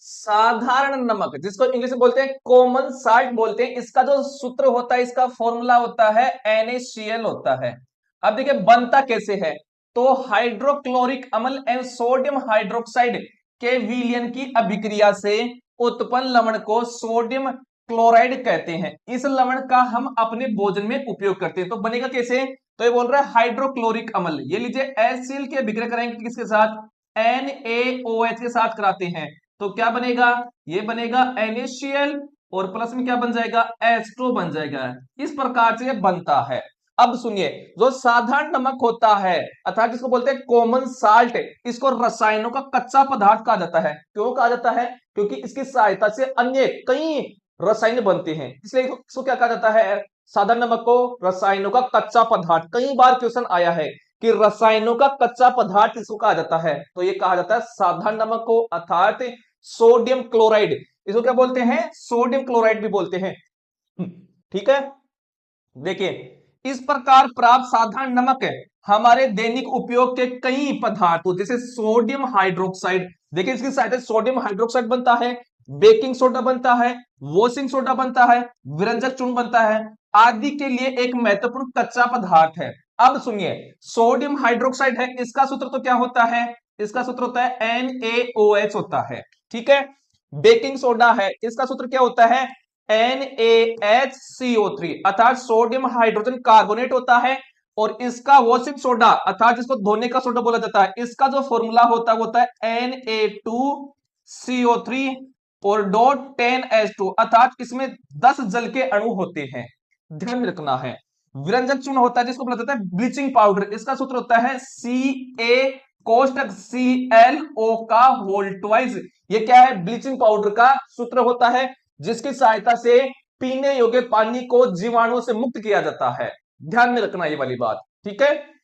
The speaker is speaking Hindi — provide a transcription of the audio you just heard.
साधारण नमक जिसको इंग्लिश में बोलते हैं कॉमन साल्ट बोलते हैं, इसका जो सूत्र होता है, इसका फॉर्मूला होता है NaCl होता है। अब देखिए बनता कैसे है, तो हाइड्रोक्लोरिक अम्ल एवं सोडियम हाइड्रोक्साइड के विलयन की अभिक्रिया से उत्पन्न लवण को सोडियम क्लोराइड कहते हैं। इस लवण का हम अपने भोजन में उपयोग करते हैं। तो बनेगा कैसे, तो ये बोल रहा है हाइड्रोक्लोरिक अम्ल, ये लीजिए HCl की अभिक्रिया कराएंगे किसके साथ, NaOH के साथ कराते हैं, तो क्या बनेगा, ये बनेगा NaCl और प्लस में क्या बन जाएगा, H2 बन जाएगा। इस प्रकार से ये बनता है। अब सुनिए, जो साधारण नमक होता है अर्थात जिसको बोलते हैं कॉमन साल्ट, इसको रसायनों का कच्चा पदार्थ कहा जाता है। क्यों कहा जाता है, क्योंकि इसकी सहायता से अन्य कई रसायन बनते हैं, इसलिए इसको क्या कहा जाता है, साधारण नमक को रसायनों का कच्चा पदार्थ। कई बार क्वेश्चन आया है कि रसायनों का कच्चा पदार्थ इसको कहा जाता है, तो ये कहा जाता है साधारण नमक को, अर्थात सोडियम क्लोराइड। इसको क्या बोलते हैं, सोडियम क्लोराइड भी बोलते हैं। ठीक है, देखिए इस प्रकार प्राप्त साधारण नमक है हमारे दैनिक उपयोग के कई पदार्थों जैसे सोडियम हाइड्रोक्साइड, देखिए इसकी सहायता से सोडियम हाइड्रोक्साइड बनता है, बेकिंग सोडा बनता है, वॉशिंग सोडा बनता है, विरंजक चूर्ण बनता है, आदि के लिए एक महत्वपूर्ण कच्चा पदार्थ है। अब सुनिए, सोडियम हाइड्रोक्साइड है, इसका सूत्र तो क्या होता है, इसका सूत्र होता है NaOH होता है। ठीक है, बेकिंग सोडा है, इसका सूत्र क्या होता है, NaHCO3 अर्थात सोडियम हाइड्रोजन कार्बोनेट होता है। और इसका वॉशिंग सोडा अर्थात जिसको धोने का सोडा बोला जाता है, इसका जो फॉर्मूला होता है वो होता है Na2CO3 और डॉट 10H2 अर्थात इसमें 10 जल के अणु होते हैं, ध्यान में रखना है। विरंजक चूर्ण होता है जिसको बोला जाता है ब्लीचिंग पाउडर, इसका सूत्र होता है Ca कोष्टक ClO का होल ट्वाइस। ये क्या है, ब्लीचिंग पाउडर का सूत्र होता है जिसकी सहायता से पीने योग्य पानी को जीवाणुओं से मुक्त किया जाता है। ध्यान में रखना ये वाली बात, ठीक है।